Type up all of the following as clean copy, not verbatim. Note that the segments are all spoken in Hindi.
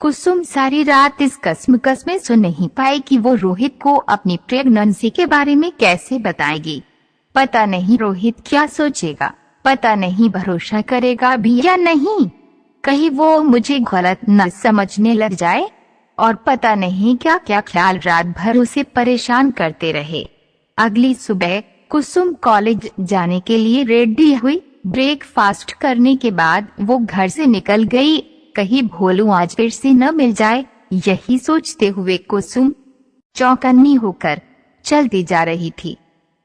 कुसुम सारी रात इस कसम में सो नहीं पाई कि वो रोहित को अपनी प्रेगनेंसी के बारे में कैसे बताएगी। पता नहीं रोहित क्या सोचेगा, पता नहीं भरोसा करेगा भी या नहीं, कहीं वो मुझे गलत न समझने लग जाए, और पता नहीं क्या क्या ख्याल रात भर उसे परेशान करते रहे। अगली सुबह कुसुम कॉलेज जाने के लिए रेडी हुई। ब्रेकफास्ट करने के बाद वो घर से निकल गई। कहीं भोलू आज फिर से न मिल जाए, यही सोचते हुए कुसुम चौकन्नी होकर चलती जा रही थी।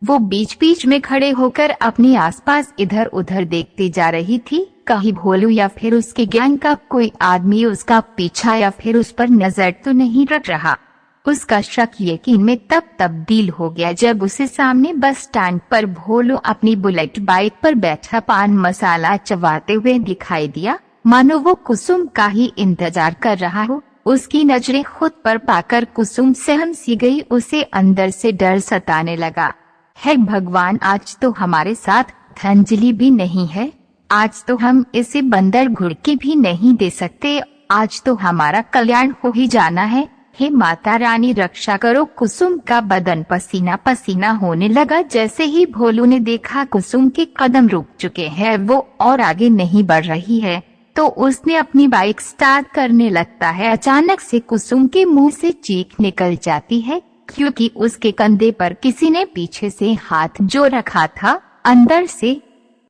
वो बीच बीच में खड़े होकर अपने आसपास इधर उधर देखती जा रही थी। कहीं भोलू या फिर उसके गैंग का कोई आदमी उसका पीछा या फिर उस पर नजर तो नहीं रख रहा। उसका शक यकीन में तब तब्दील हो गया जब उसे सामने बस स्टैंड पर भोलू अपनी बुलेट बाइक पर बैठा पान मसाला चबाते हुए दिखाई दिया, मानो वो कुसुम का ही इंतजार कर रहा हो। उसकी नजरें खुद पर पाकर कुसुम सहम सी गई। उसे अंदर से डर सताने लगा। है भगवान, आज तो हमारे साथ अंजलि भी नहीं है, आज तो हम इसे बंदर घुड़की भी नहीं दे सकते, आज तो हमारा कल्याण हो ही जाना है। हे माता रानी रक्षा करो। कुसुम का बदन पसीना पसीना होने लगा। जैसे ही भोलू ने देखा कुसुम के कदम रुक चुके हैं, वो और आगे नहीं बढ़ रही है, तो उसने अपनी बाइक स्टार्ट करने लगता है। अचानक से कुसुम के मुंह से चीख निकल जाती है, क्योंकि उसके कंधे पर किसी ने पीछे से हाथ जो रखा था। अंदर से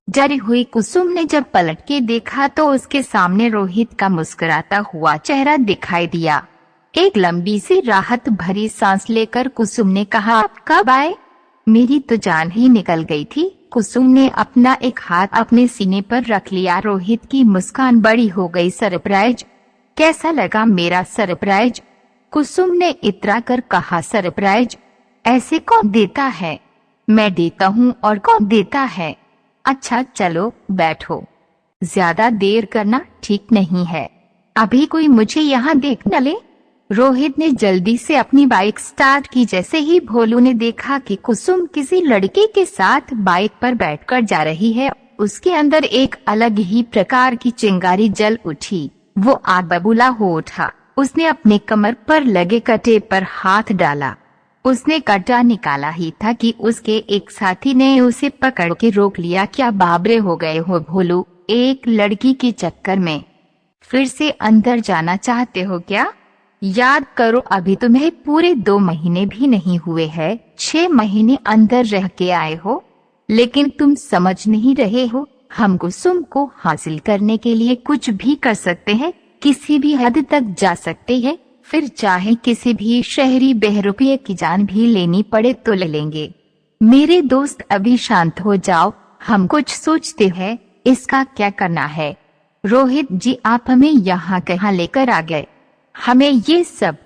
डरी हुई कुसुम ने जब पलट के देखा तो उसके सामने रोहित का मुस्कुराता हुआ चेहरा दिखाई दिया। एक लंबी सी राहत भरी सांस लेकर कुसुम ने कहा, आप कब आए? मेरी तो जान ही निकल गई थी। कुसुम ने अपना एक हाथ अपने सीने पर रख लिया। रोहित की मुस्कान बड़ी हो गई। सरप्राइज? कैसा लगा मेरा सरप्राइज? कुसुम ने इतरा कर कहा, सरप्राइज ऐसे कौन देता है? मैं देता हूँ। और कौन देता है? अच्छा चलो बैठो, ज्यादा देर करना ठीक नहीं है, अभी कोई मुझे यहाँ देख न ले। रोहित ने जल्दी से अपनी बाइक स्टार्ट की। जैसे ही भोलू ने देखा कि कुसुम किसी लड़के के साथ बाइक पर बैठकर जा रही है, उसके अंदर एक अलग ही प्रकार की चिंगारी जल उठी। वो आग बबूला हो उठा। उसने अपने कमर पर लगे कटे पर हाथ डाला। उसने कटा निकाला ही था कि उसके एक साथी ने उसे पकड़ के रोक लिया। क्या बाबरे हो गए हो भोलू? एक लड़की के चक्कर में फिर से अंदर जाना चाहते हो क्या? याद करो, अभी तुम्हें पूरे 2 महीने भी नहीं हुए हैं, 6 महीने अंदर रह के आए हो, लेकिन तुम समझ नहीं रहे हो। हम कुसुम को हासिल करने के लिए कुछ भी कर सकते हैं, किसी भी हद तक जा सकते हैं, फिर चाहे किसी भी शहरी बहरूपिये की जान भी लेनी पड़े तो ले लेंगे। मेरे दोस्त अभी शांत हो जाओ, हम कुछ सोचते हैं इसका क्या करना है। रोहित जी, आप हमें यहाँ कहाँ लेकर आ गए? हमें ये सब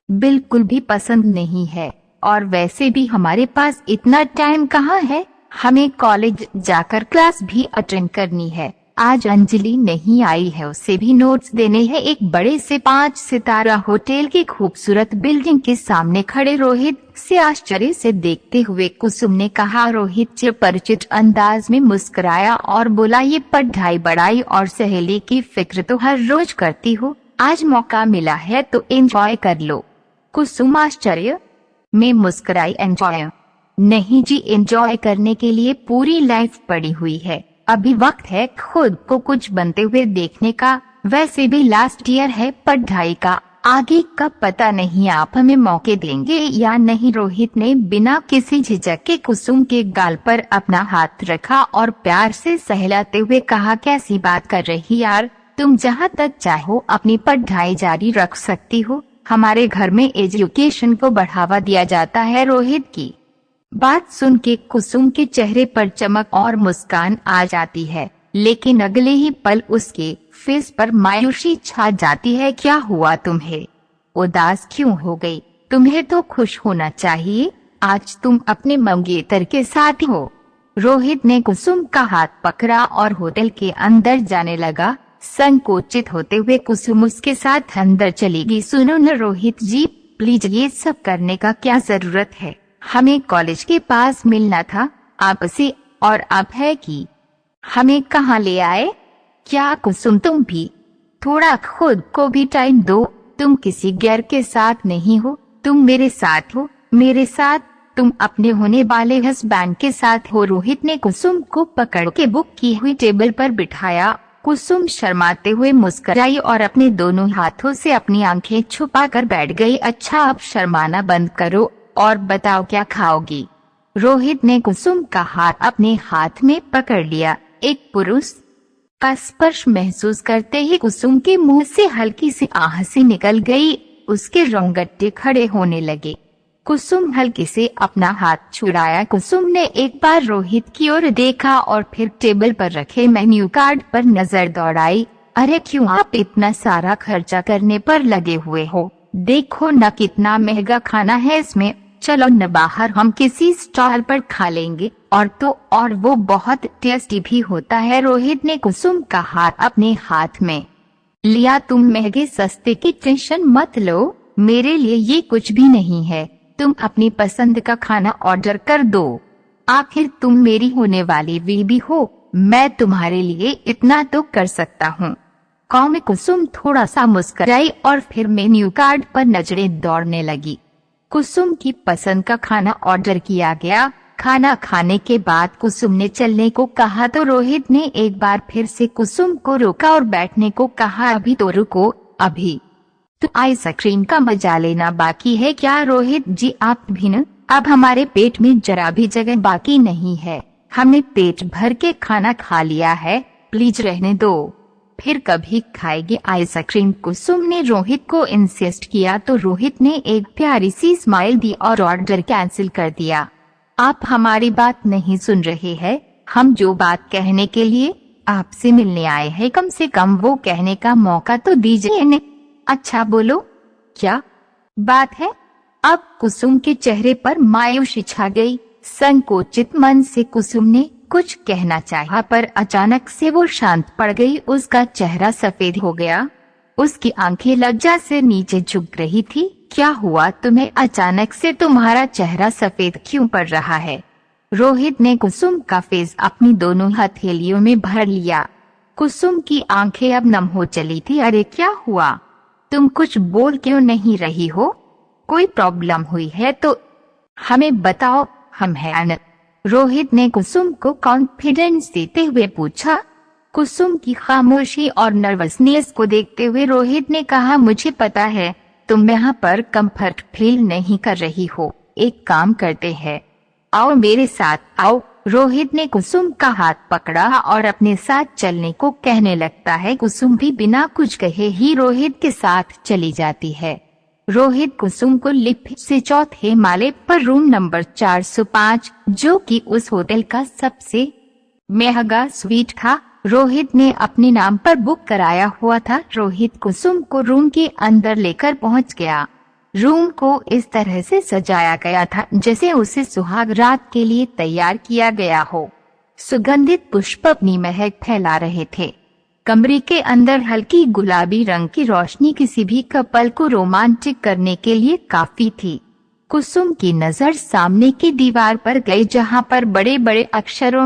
बिल्कुल भी पसंद नहीं है, और वैसे भी हमारे पास इतना टाइम कहाँ है, हमें कॉलेज जाकर क्लास भी अटेंड करनी है। आज अंजलि नहीं आई है, उसे भी नोट्स देने हैं। एक बड़े से 5 सितारा होटल की खूबसूरत बिल्डिंग के सामने खड़े रोहित से आश्चर्य से देखते हुए कुसुम ने कहा। रोहित परिचित अंदाज में मुस्कुराया और बोला, ये पढ़ाई बढ़ाई और सहेली की फिक्र तो हर रोज करती हो, आज मौका मिला है तो एंजॉय कर लो। कुसुम आश्चर्य में मुस्कुराई, एंजॉय नहीं जी, एंजॉय करने के लिए पूरी लाइफ पड़ी हुई है, अभी वक्त है खुद को कुछ बनते हुए देखने का। वैसे भी लास्ट ईयर है पढ़ाई का, आगे का पता नहीं, आप हमें मौके देंगे या नहीं। रोहित ने बिना किसी झिझक के कुसुम के गाल पर अपना हाथ रखा और प्यार से सहलाते हुए कहा, कैसी बात कर रही यार, तुम जहाँ तक चाहो अपनी पढ़ाई जारी रख सकती हो, हमारे घर में एजुकेशन को बढ़ावा दिया जाता है। रोहित की बात सुन के कुसुम के चेहरे पर चमक और मुस्कान आ जाती है, लेकिन अगले ही पल उसके फेस पर मायूसी छा जाती है। क्या हुआ तुम्हें? उदास क्यों हो गई? तुम्हें तो खुश होना चाहिए, आज तुम अपने मंगेतर के साथ हो। रोहित ने कुसुम का हाथ पकड़ा और होटल के अंदर जाने लगा। संकोचित होते हुए कुसुम उसके साथ अंदर चली गई। सुनो न रोहित जी, प्लीज ये सब करने का क्या जरूरत है, हमें कॉलेज के पास मिलना था आपसे, और आप है कि हमें कहाँ ले आए? क्या कुसुम तुम भी थोड़ा खुद को भी टाइम दो। तुम किसी गैर के साथ नहीं हो, तुम मेरे साथ हो, मेरे साथ। तुम अपने होने वाले हस्बैंड के साथ हो। रोहित ने कुसुम को पकड़ के बुक की हुई टेबल पर बिठाया। कुसुम शर्माते हुए मुस्कुराई और अपने दोनों हाथों से अपनी आंखें छुपाकर बैठ गई। अच्छा, अब शर्माना बंद करो और बताओ क्या खाओगी। रोहित ने कुसुम का हाथ अपने हाथ में पकड़ लिया। एक पुरुष का स्पर्श महसूस करते ही कुसुम के मुंह से हल्की सी आह सी निकल गई। उसके रोंगटे खड़े होने लगे। कुसुम हल्के से अपना हाथ छुड़ाया। कुसुम ने एक बार रोहित की ओर देखा और फिर टेबल पर रखे मेन्यू कार्ड पर नजर दौड़ाई। अरे क्यों आप इतना सारा खर्चा करने पर लगे हुए हो? देखो न कितना महंगा खाना है इसमें। चलो न बाहर हम किसी स्टॉल पर खा लेंगे। और वो बहुत टेस्टी भी होता है। रोहित ने कुसुम का हाथ अपने हाथ में लिया। तुम महंगे सस्ते की टेंशन मत लो, मेरे लिए ये कुछ भी नहीं है। तुम अपनी पसंद का खाना ऑर्डर कर दो। आखिर तुम मेरी होने वाली बीवी हो, मैं तुम्हारे लिए इतना तो कर सकता हूँ। कौन? कुसुम थोड़ा सा मुस्कुराई और फिर मेन्यू कार्ड पर नजरें दौड़ने लगी। कुसुम की पसंद का खाना ऑर्डर किया गया। खाना खाने के बाद कुसुम ने चलने को कहा तो रोहित ने एक बार फिर से कुसुम को रोका और बैठने को कहा। अभी तो रुको, अभी तो आइसक्रीम का मजा लेना बाकी है क्या? रोहित जी आप भी न, अब हमारे पेट में जरा भी जगह बाकी नहीं है। हमने पेट भर के खाना खा लिया है, प्लीज रहने दो, फिर कभी खाएगी आइसक्रीम। कुसुम ने रोहित को इंसिस्ट किया तो रोहित ने एक प्यारी सी स्माइल दी और ऑर्डर कैंसिल कर दिया। आप हमारी बात नहीं सुन रहे हैं। हम जो बात कहने के लिए आपसे मिलने आए हैं, कम से कम वो कहने का मौका तो दीजिए इन्हें। अच्छा बोलो, क्या बात है? अब कुसुम के चेहरे पर मायूसी छा गई। संकोचित मन से कुसुम ने कुछ कहना चाहा पर अचानक से वो शांत पड़ गई। उसका चेहरा सफेद हो गया। उसकी आंखें लज्जा से नीचे झुक रही थी। क्या हुआ तुम्हें? अचानक से तुम्हारा चेहरा सफेद क्यों पड़ रहा है? रोहित ने कुसुम का फेस अपनी दोनों हथेलियों में भर लिया। कुसुम की आंखें अब नम हो चली थी। अरे क्या हुआ? तुम कुछ बोल क्यों नहीं रही हो? कोई प्रॉब्लम हुई है तो हमें बताओ, हम हैं न। रोहित ने कुसुम को कॉन्फिडेंस देते हुए पूछा। कुसुम की खामोशी और नर्वसनेस को देखते हुए रोहित ने कहा, मुझे पता है तुम यहाँ पर कंफर्ट फील नहीं कर रही हो। एक काम करते हैं, आओ मेरे साथ आओ। रोहित ने कुसुम का हाथ पकड़ा और अपने साथ चलने को कहने लगता है। कुसुम भी बिना कुछ कहे ही रोहित के साथ चली जाती है। रोहित कुसुम को लिफ्ट से चौथे माले पर रूम नंबर 405, जो कि उस होटल का सबसे महंगा स्वीट था, रोहित ने अपने नाम पर बुक कराया हुआ था। रोहित कुसुम को रूम के अंदर लेकर पहुंच गया। रूम को इस तरह से सजाया गया था जैसे उसे सुहाग रात के लिए तैयार किया गया हो। सुगंधित पुष्प अपनी महक फैला रहे थे। कमरे के अंदर हल्की गुलाबी रंग की रोशनी किसी भी कपल को रोमांटिक करने के लिए काफी थी। कुसुम की नजर सामने की दीवार पर गई जहां पर बड़े बड़े अक्षरों